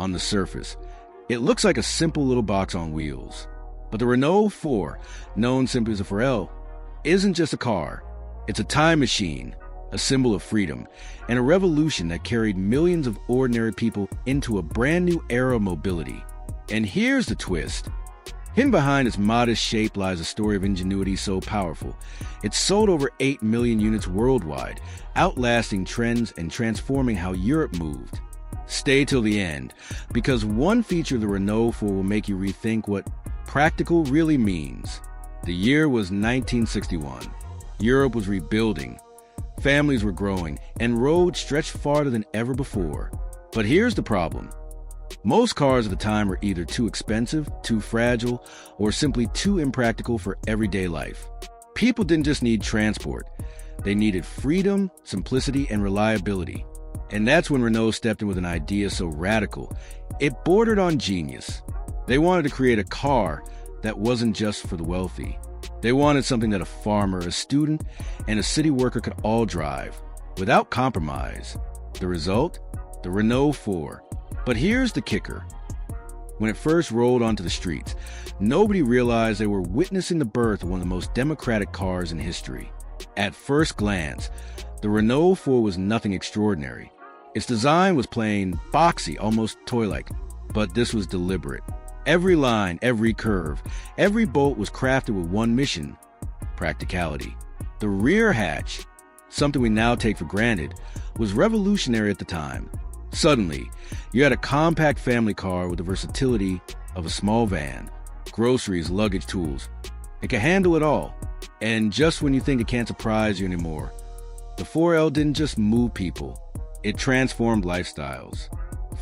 On the surface, it looks like a simple little box on wheels. But the Renault 4, known simply as a 4L, isn't just a car. It's a time machine, a symbol of freedom, and a revolution that carried millions of ordinary people into a brand new era of mobility. And here's the twist. Hidden behind its modest shape lies a story of ingenuity so powerful. It sold over 8 million units worldwide, outlasting trends and transforming how Europe moved. Stay till the end, because one feature of the Renault 4 will make you rethink what practical really means. The year was 1961. Europe was rebuilding. Families were growing, and roads stretched farther than ever before. But here's the problem. Most cars at the time were either too expensive, too fragile, or simply too impractical for everyday life. People didn't just need transport. They needed freedom, simplicity, and reliability. And that's when Renault stepped in with an idea so radical, it bordered on genius. They wanted to create a car that wasn't just for the wealthy. They wanted something that a farmer, a student, and a city worker could all drive, without compromise. The result? The Renault 4. But here's the kicker. When it first rolled onto the streets, nobody realized they were witnessing the birth of one of the most democratic cars in history. At first glance, the Renault 4 was nothing extraordinary. Its design was plain, boxy, almost toy-like, but this was deliberate. Every line, every curve, every bolt was crafted with one mission: practicality. The rear hatch, something we now take for granted, was revolutionary at the time. Suddenly, you had a compact family car with the versatility of a small van, groceries, luggage, tools. It could handle it all. And just when you think it can't surprise you anymore, the 4L didn't just move people, it transformed lifestyles.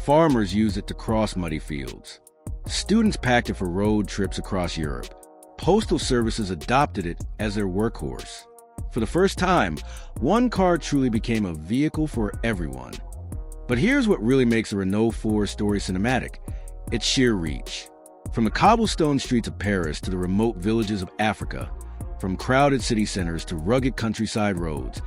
Farmers used it to cross muddy fields. Students packed it for road trips across Europe. Postal services adopted it as their workhorse. For the first time, one car truly became a vehicle for everyone. But here's what really makes the Renault 4 story cinematic: its sheer reach. From the cobblestone streets of Paris to the remote villages of Africa, from crowded city centers to rugged countryside roads,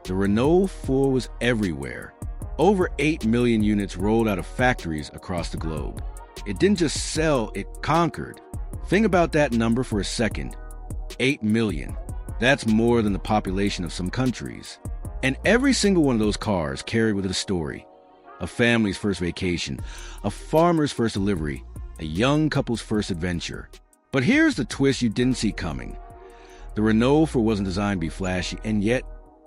the Renault 4 was everywhere. Over 8 million units rolled out of factories across the globe. It didn't just sell, it conquered. Think about that number for a second. 8 million. That's more than the population of some countries. And every single one of those cars carried with it a story. A family's first vacation, a farmer's first delivery, a young couple's first adventure. But here's the twist you didn't see coming. The Renault 4 wasn't designed to be flashy, and yet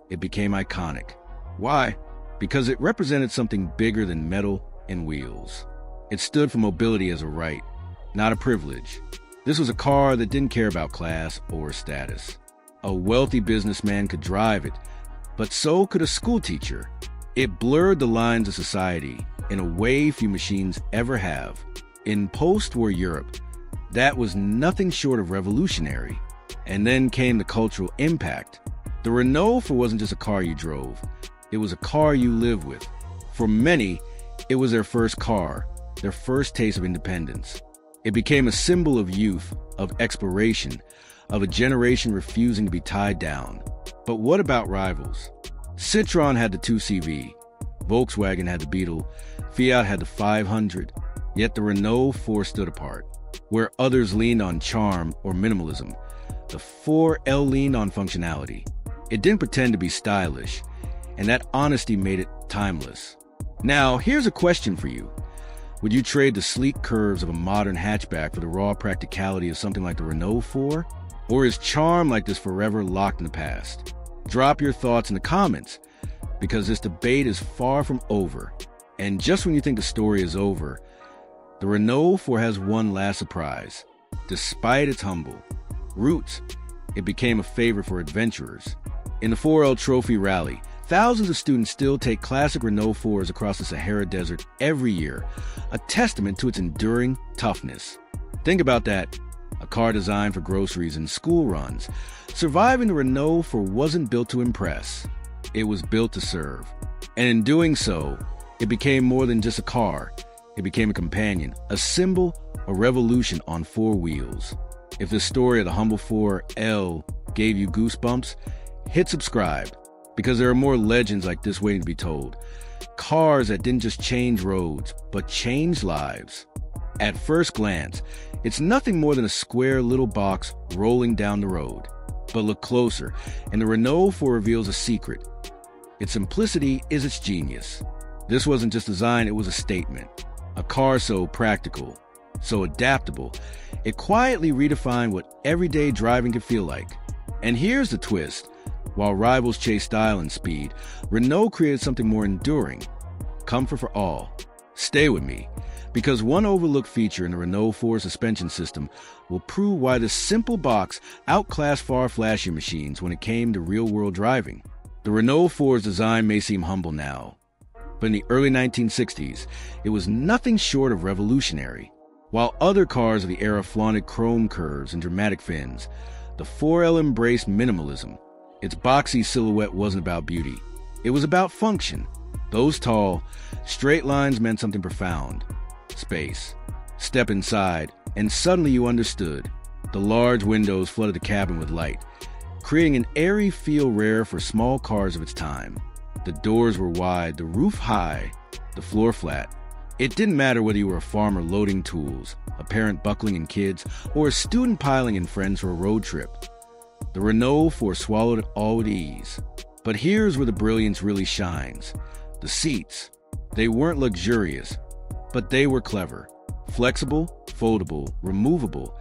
it became iconic. Why? Because it represented something bigger than metal and wheels. It stood for mobility as a right, not a privilege. This was a car that didn't care about class or status. A wealthy businessman could drive it, but so could a schoolteacher. It blurred the lines of society in a way few machines ever have. In post-war Europe, that was nothing short of revolutionary. And then came the cultural impact. The Renault 4 wasn't just a car you drove. It was a car you lived with. For many, it was their first car, their first taste of independence. It became a symbol of youth, of exploration, of a generation refusing to be tied down. But what about rivals? Citroën had the 2CV, Volkswagen had the Beetle, Fiat had the 500, yet the Renault 4 stood apart. Where others leaned on charm or minimalism, the 4L leaned on functionality. It didn't pretend to be stylish, and that honesty made it timeless. Now, here's a question for you. Would you trade the sleek curves of a modern hatchback for the raw practicality of something like the Renault 4? Or is charm like this forever locked in the past? Drop your thoughts in the comments, because this debate is far from over. And just when you think the story is over, the Renault 4 has one last surprise. Despite its humble roots, it became a favorite for adventurers. In the 4L Trophy Rally, thousands of students still take classic Renault 4s across the Sahara Desert every year, a testament to its enduring toughness. Think about that. A car designed for groceries and school runs. Surviving the Renault 4 wasn't built to impress. It was built to serve. And in doing so, it became more than just a car. It became a companion, a symbol, a revolution on 4 wheels. If the story of the humble 4L gave you goosebumps, hit subscribe, because there are more legends like this waiting to be told. Cars that didn't just change roads, but changed lives. At first glance, it's nothing more than a square little box rolling down the road. But look closer, and the Renault 4 reveals a secret. Its simplicity is its genius. This wasn't just design, it was a statement. A car so practical, so adaptable, it quietly redefined what everyday driving could feel like. And here's the twist. While rivals chased style and speed, Renault created something more enduring. Comfort for all. Stay with me, because one overlooked feature in the Renault 4 suspension system will prove why this simple box outclassed far flashier machines when it came to real-world driving. The Renault 4's design may seem humble now, but in the early 1960s, it was nothing short of revolutionary. While other cars of the era flaunted chrome curves and dramatic fins, the 4L embraced minimalism. Its boxy silhouette wasn't about beauty. It was about function. Those tall, straight lines meant something profound. Space. Step inside, and suddenly you understood. The large windows flooded the cabin with light, creating an airy feel rare for small cars of its time. The doors were wide, the roof high, the floor flat. It didn't matter whether you were a farmer loading tools, a parent buckling in kids, or a student piling in friends for a road trip. The Renault 4 swallowed it all with ease. But here's where the brilliance really shines. The seats. They weren't luxurious, but they were clever. Flexible, foldable, removable.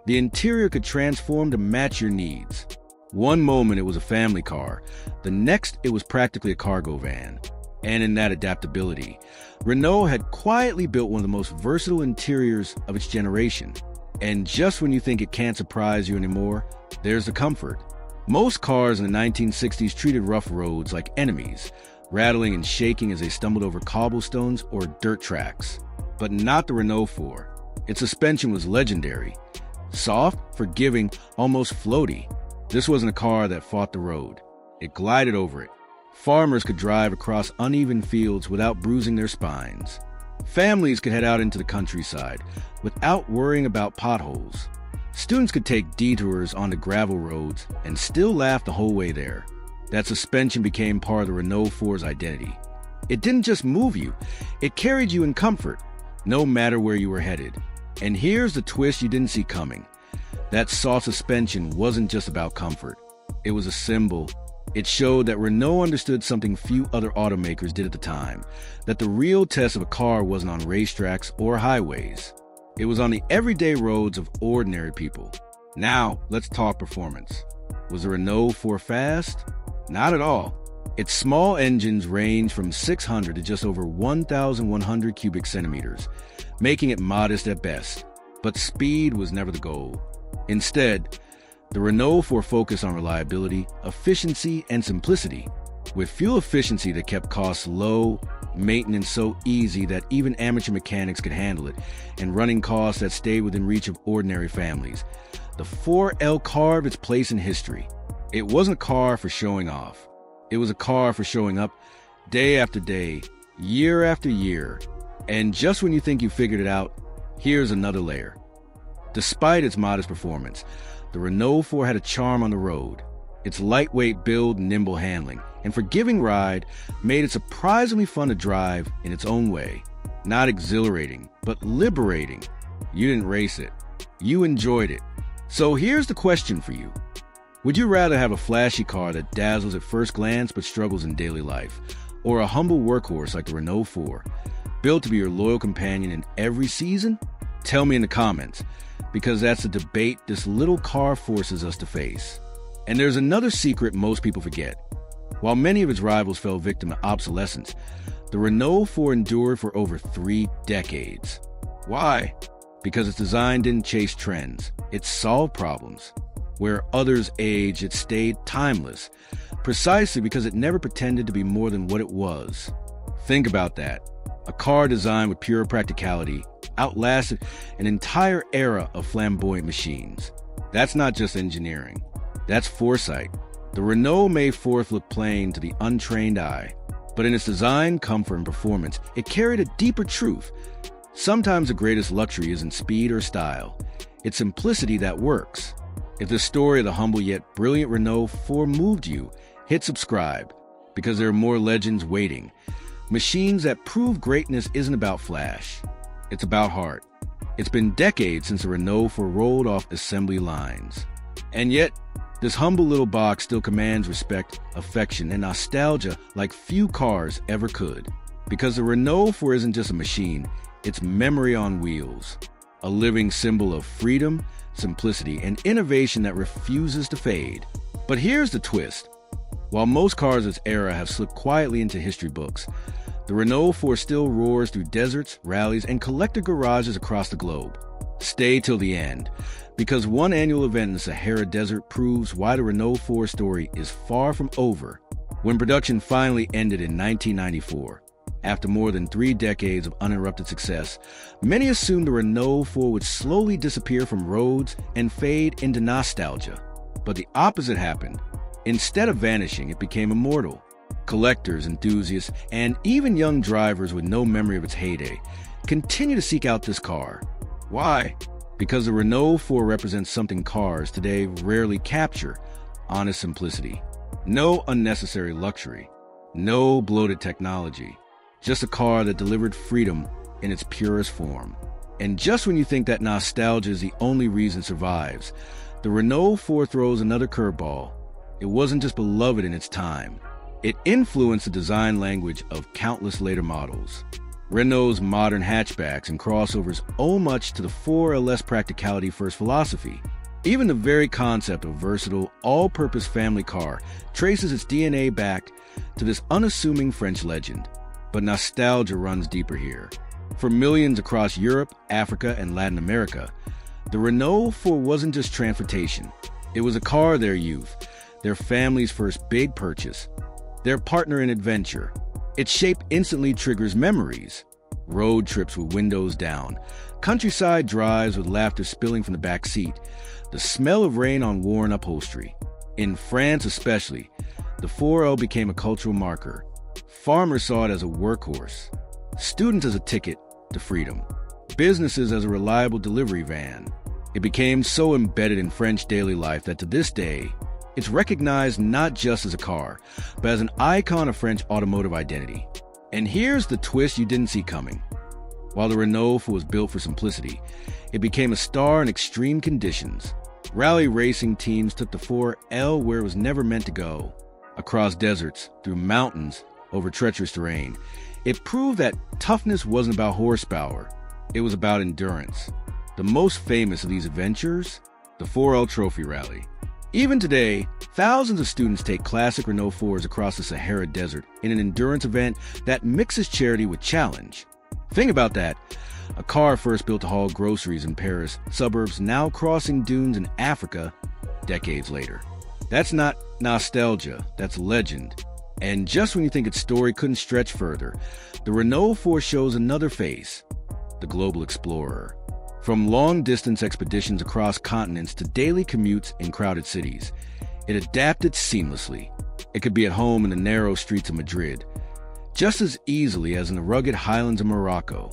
The interior could transform to match your needs. One moment it was a family car, the next it was practically a cargo van. And in that adaptability, Renault had quietly built one of the most versatile interiors of its generation. And just when you think it can't surprise you anymore, there's the comfort. Most cars in the 1960s treated rough roads like enemies, rattling and shaking as they stumbled over cobblestones or dirt tracks. But not the Renault 4. Its suspension was legendary. Soft, forgiving, almost floaty. This wasn't a car that fought the road. It glided over it. Farmers could drive across uneven fields without bruising their spines. Families could head out into the countryside without worrying about potholes. Students could take detours onto gravel roads and still laugh the whole way there. That suspension became part of the Renault 4's identity. It didn't just move you, it carried you in comfort, no matter where you were headed. And here's the twist you didn't see coming. That soft suspension wasn't just about comfort. It was a symbol. It showed that Renault understood something few other automakers did at the time, that the real test of a car wasn't on racetracks or highways. It was on the everyday roads of ordinary people. Now, let's talk performance. Was the Renault 4 fast? Not at all. Its small engines range from 600 to just over 1,100 cubic centimeters, making it modest at best. But speed was never the goal. Instead, the Renault 4 focused on reliability, efficiency, and simplicity. With fuel efficiency that kept costs low, maintenance so easy that even amateur mechanics could handle it, and running costs that stayed within reach of ordinary families, the 4L carved its place in history. It wasn't a car for showing off. It was a car for showing up day after day, year after year. And just when you think you figured it out, here's another layer. Despite its modest performance, the Renault 4 had a charm on the road. Its lightweight build and nimble handling and forgiving ride made it surprisingly fun to drive in its own way. Not exhilarating, but liberating. You didn't race it. You enjoyed it. So here's the question for you. Would you rather have a flashy car that dazzles at first glance but struggles in daily life, or a humble workhorse like the Renault 4, built to be your loyal companion in every season? Tell me in the comments, because that's a debate this little car forces us to face. And there's another secret most people forget. While many of its rivals fell victim to obsolescence, the Renault 4 endured for over 3 decades. Why? Because its design didn't chase trends. It solved problems. Where others aged, it stayed timeless, precisely because it never pretended to be more than what it was. Think about that. A car designed with pure practicality outlasted an entire era of flamboyant machines. That's not just engineering. That's foresight. The Renault May 4th looked plain to the untrained eye, but in its design, comfort, and performance, it carried a deeper truth. Sometimes the greatest luxury isn't speed or style. It's simplicity that works. If the story of the humble yet brilliant Renault 4 moved you, hit subscribe. because there are more legends waiting. Machines that prove greatness isn't about flash. It's about heart. It's been decades since the Renault 4 rolled off assembly lines. And yet, this humble little box still commands respect, affection, and nostalgia like few cars ever could. Because the Renault 4 isn't just a machine, it's memory on wheels. A living symbol of freedom, simplicity, and innovation that refuses to fade. But here's the twist. While most cars of its era have slipped quietly into history books, the Renault 4 still roars through deserts, rallies, and collector garages across the globe. Stay till the end, because one annual event in the Sahara Desert proves why the Renault 4 story is far from over. When production finally ended in 1994, after more than 3 decades of uninterrupted success, many assumed the Renault 4 would slowly disappear from roads and fade into nostalgia. But the opposite happened. Instead of vanishing, it became immortal. Collectors, enthusiasts, and even young drivers with no memory of its heyday continue to seek out this car. Why? Because the Renault 4 represents something cars today rarely capture: honest simplicity. No unnecessary luxury. No bloated technology. Just a car that delivered freedom in its purest form. And just when you think that nostalgia is the only reason it survives, the Renault 4 throws another curveball. It wasn't just beloved in its time. It influenced the design language of countless later models. Renault's modern hatchbacks and crossovers owe much to the 4LS practicality first philosophy. Even the very concept of versatile, all-purpose family car traces its DNA back to this unassuming French legend. But nostalgia runs deeper here. For millions across Europe, Africa, and Latin America, the Renault 4 wasn't just transportation. It was a car of their youth, their family's first big purchase, their partner in adventure. Its shape instantly triggers memories. Road trips with windows down, countryside drives with laughter spilling from the back seat, the smell of rain on worn upholstery. In France especially, the 4L became a cultural marker. Farmers saw it as a workhorse, students as a ticket to freedom, businesses as a reliable delivery van. It became so embedded in French daily life that to this day, it's recognized not just as a car, but as an icon of French automotive identity. And here's the twist you didn't see coming. While the Renault 4 was built for simplicity, it became a star in extreme conditions. Rally racing teams took the 4L where it was never meant to go. Across deserts, through mountains, over treacherous terrain. It proved that toughness wasn't about horsepower. It was about endurance. The most famous of these adventures, the 4L Trophy Rally. Even today, thousands of students take classic Renault 4s across the Sahara Desert in an endurance event that mixes charity with challenge. Think about that. A car first built to haul groceries in Paris suburbs, now crossing dunes in Africa decades later. That's not nostalgia, that's legend. And just when you think its story couldn't stretch further, the Renault 4 shows another face, the global explorer. From long-distance expeditions across continents to daily commutes in crowded cities, it adapted seamlessly. It could be at home in the narrow streets of Madrid, just as easily as in the rugged highlands of Morocco.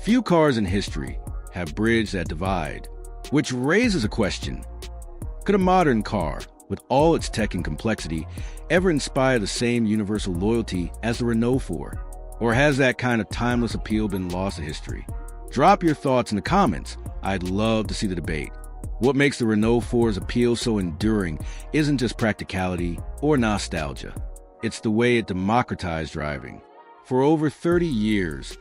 Few cars in history have bridged that divide, which raises a question. Could a modern car, with all its tech and complexity, ever inspire the same universal loyalty as the Renault 4? Or has that kind of timeless appeal been lost to history? Drop your thoughts in the comments. I'd love to see the debate. What makes the Renault 4's appeal so enduring isn't just practicality or nostalgia. It's the way it democratized driving. For over 30 years,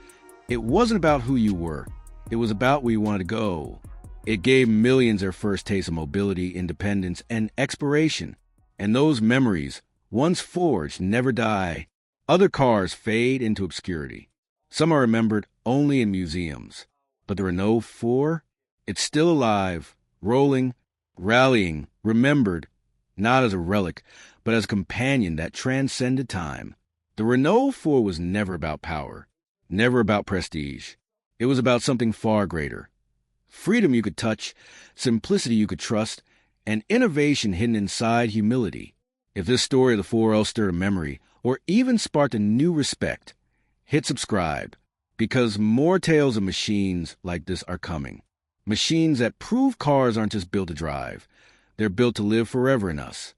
it wasn't about who you were. It was about where you wanted to go. It gave millions their first taste of mobility, independence, and exploration. And those memories, once forged, never die. Other cars fade into obscurity. Some are remembered only in museums. But the Renault 4? It's still alive, rolling, rallying, remembered, not as a relic, but as a companion that transcended time. The Renault 4 was never about power, never about prestige. It was about something far greater. Freedom you could touch, simplicity you could trust, and innovation hidden inside humility. If this story of the 4L stirred a memory, or even sparked a new respect, hit subscribe, because more tales of machines like this are coming. Machines that prove cars aren't just built to drive, they're built to live forever in us.